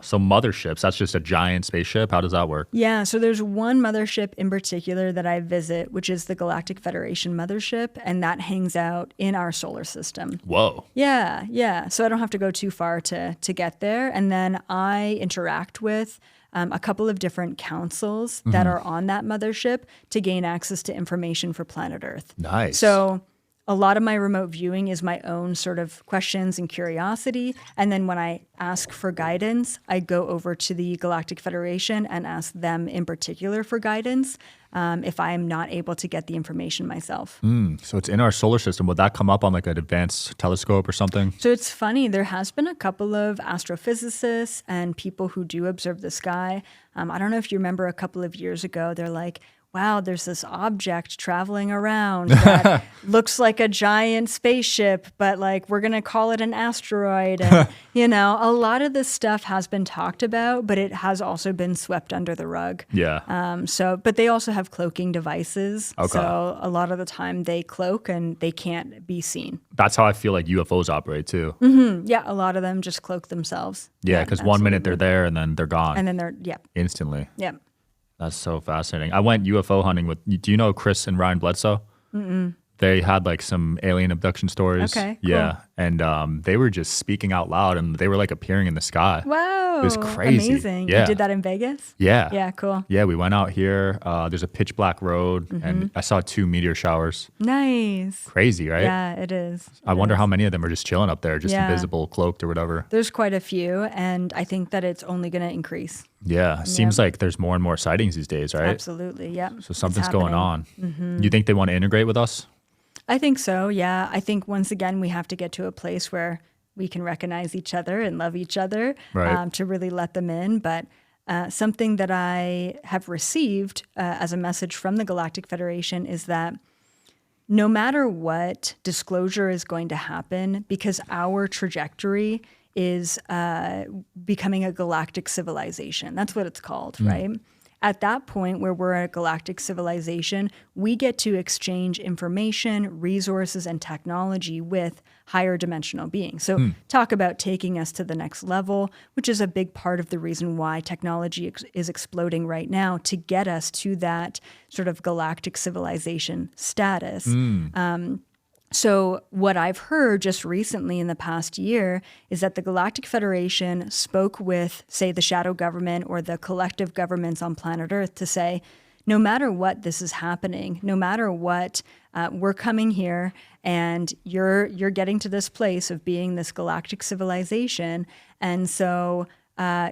So motherships, that's just a giant spaceship. How does that work? Yeah, so there's one mothership in particular that I visit, which is the Galactic Federation mothership, and that hangs out in our solar system. Whoa. Yeah. So I don't have to go too far to get there. And then I interact with a couple of different councils that are on that mothership to gain access to information for planet Earth. Nice. So a lot of my remote viewing is my own sort of questions and curiosity. And then when I ask for guidance, I go over to the Galactic Federation and ask them in particular for guidance if I am not able to get the information myself. So it's in our solar system. Would that come up on like an advanced telescope or something? So it's funny. There has been a couple of astrophysicists and people who do observe the sky. I don't know if you remember a couple of years ago, they're like, wow, there's this object traveling around that looks like a giant spaceship, but like we're going to call it an asteroid. And, a lot of this stuff has been talked about, but it has also been swept under the rug. Yeah. But they also have cloaking devices. Okay. So a lot of the time they cloak and they can't be seen. That's how I feel like UFOs operate too. Yeah, a lot of them just cloak themselves. Yeah, because 1 minute they're there and then they're gone. And then they're, instantly. Yeah. That's so fascinating. I went UFO hunting with, do you know Chris and Ryan Bledsoe? They had like some alien abduction stories. Okay, cool. Yeah. And they were just speaking out loud and they were like appearing in the sky. Wow. It was crazy. Amazing. Yeah. You did that in Vegas? Yeah. Yeah, cool. Yeah, we went out here. There's a pitch black road and I saw 2 meteor showers. Nice. Crazy, right? Yeah, it is. I wonder how many of them are just chilling up there, just Yeah. invisible, cloaked or whatever. There's quite a few, and I think that it's only going to increase. Yeah. Seems like there's more and more sightings these days, right? Absolutely, yeah. So something's going on. Mm-hmm. You think they want to integrate with us? I think so, yeah. I think once again, we have to get to a place where we can recognize each other and love each other Right. to really let them in. But something that I have received as a message from the Galactic Federation is that no matter what, disclosure is going to happen because our trajectory is becoming a galactic civilization. That's what it's called, right? At that point where we're a galactic civilization, we get to exchange information, resources, and technology with higher dimensional beings. So talk about taking us to the next level, which is a big part of the reason why technology is exploding right now to get us to that sort of galactic civilization status. So what I've heard just recently in the past year is that the Galactic Federation spoke with, say, the shadow government or the collective governments on planet Earth to say, no matter what this is happening, no matter what, we're coming here and you're getting to this place of being this galactic civilization. And so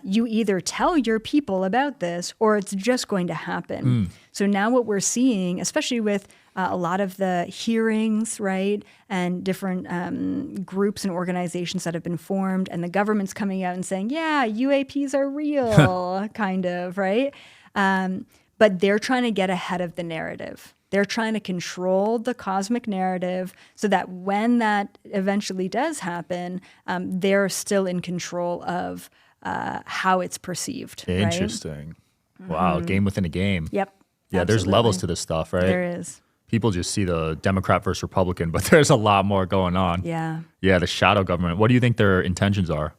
you either tell your people about this or it's just going to happen. So now what we're seeing, especially with a lot of the hearings, right, and different groups and organizations that have been formed, and the government's coming out and saying, yeah, UAPs are real, kind of, right? But they're trying to get ahead of the narrative. They're trying to control the cosmic narrative so that when that eventually does happen, they're still in control of how it's perceived. Interesting. Right? Wow, game within a game. Yep. Yeah, absolutely. there's levels to this stuff, right? There is. People just see the Democrat versus Republican, but there's a lot more going on. Yeah. Yeah, the shadow government. What do you think their intentions are?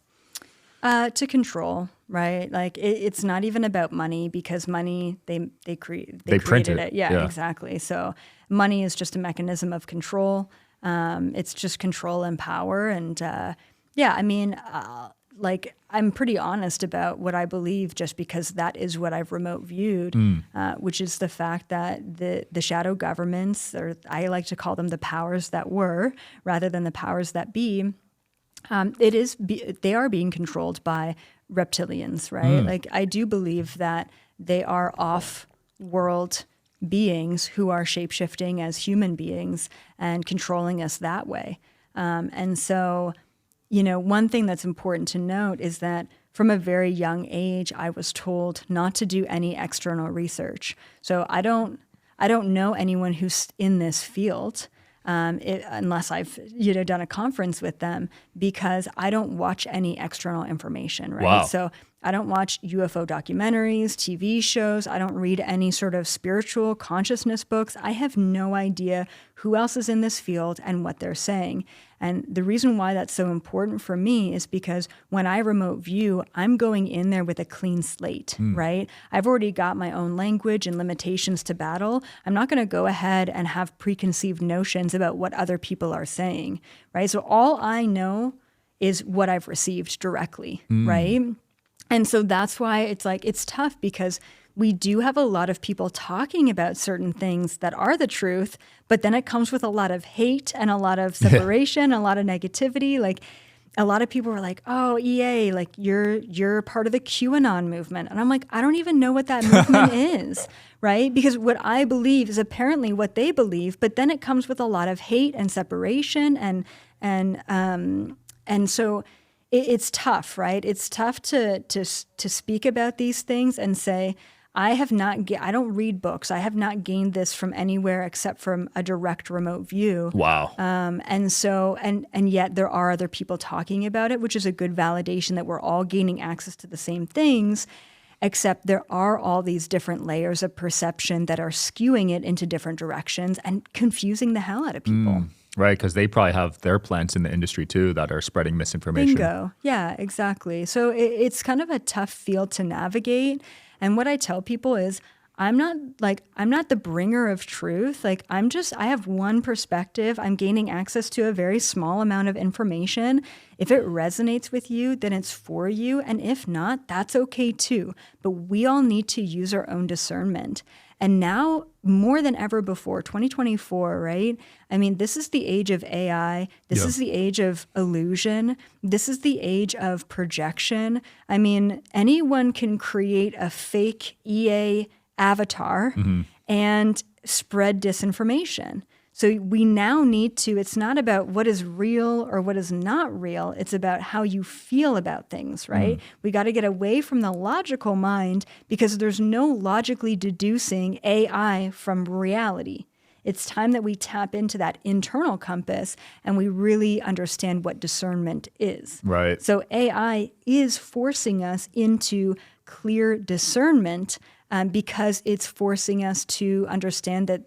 To control, right? Like it's not even about money because money they created it. Yeah, exactly. So money is just a mechanism of control. It's just control and power. And like I'm pretty honest about what I believe just because that is what I've remote viewed, which is the fact that the shadow governments, or I like to call them the powers that were rather than the powers that be, they are being controlled by reptilians, right? Like I do believe that they are off-world beings who are shape-shifting as human beings and controlling us that way. And so, one thing that's important to note is that from a very young age, I was told not to do any external research. So I don't know anyone who's in this field unless I've done a conference with them because I don't watch any external information, right? Wow. So I don't watch UFO documentaries, TV shows. I don't read any sort of spiritual consciousness books. I have no idea who else is in this field and what they're saying. And the reason why that's so important for me is because when I remote view, I'm going in there with a clean slate, right? I've already got my own language and limitations to battle. I'm not going to go ahead and have preconceived notions about what other people are saying, right? So all I know is what I've received directly, right? And so that's why it's like, it's tough because we do have a lot of people talking about certain things that are the truth, but then it comes with a lot of hate and a lot of separation, a lot of negativity. Like a lot of people were like, oh, EA, like you're part of the QAnon movement. And I'm like, I don't even know what that movement is, right? Because what I believe is apparently what they believe, but then it comes with a lot of hate and separation and so it's tough, right? It's tough to speak about these things and say, I don't read books. I have not gained this from anywhere except from a direct remote view. Wow. And yet there are other people talking about it, which is a good validation that we're all gaining access to the same things, except there are all these different layers of perception that are skewing it into different directions and confusing the hell out of people. Right, because they probably have their plants in the industry too that are spreading misinformation. Bingo. Yeah, exactly. So it's kind of a tough field to navigate. And what I tell people is, I'm not the bringer of truth. Like I have one perspective. I'm gaining access to a very small amount of information. If it resonates with you, then it's for you. And if not, that's okay too. But we all need to use our own discernment. And now more than ever before, 2024, right? I mean, this is the age of AI. This is the age of illusion. This is the age of projection. I mean, anyone can create a fake EA avatar and spread disinformation. So we now need to, it's not about what is real or what is not real. It's about how you feel about things, right? We got to get away from the logical mind because there's no logically deducing AI from reality. It's time that we tap into that internal compass and we really understand what discernment is. Right. So AI is forcing us into clear discernment because it's forcing us to understand that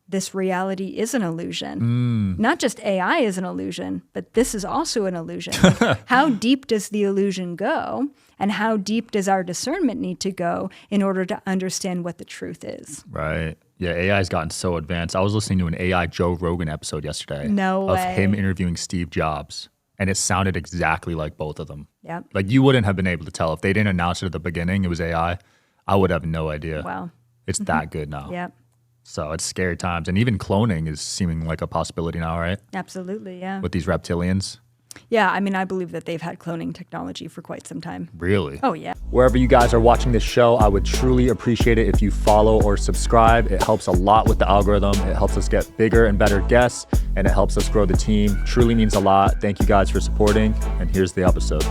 this reality is an illusion. Not just AI is an illusion, but this is also an illusion. Like, how deep does the illusion go? And how deep does our discernment need to go in order to understand what the truth is? Right. Yeah, AI's gotten so advanced. I was listening to an AI Joe Rogan episode yesterday of him interviewing Steve Jobs. And it sounded exactly like both of them. Yep. Like you wouldn't have been able to tell. If they didn't announce it at the beginning, it was AI, I would have no idea. Wow. It's that good now. Yep. So it's scary times. And even cloning is seeming like a possibility now, right? Absolutely, yeah. With these reptilians. Yeah, I mean, I believe that they've had cloning technology for quite some time. Really? Oh, yeah. Wherever you guys are watching this show, I would truly appreciate it if you follow or subscribe. It helps a lot with the algorithm. It helps us get bigger and better guests, and it helps us grow the team. Truly means a lot. Thank you guys for supporting, and here's the episode.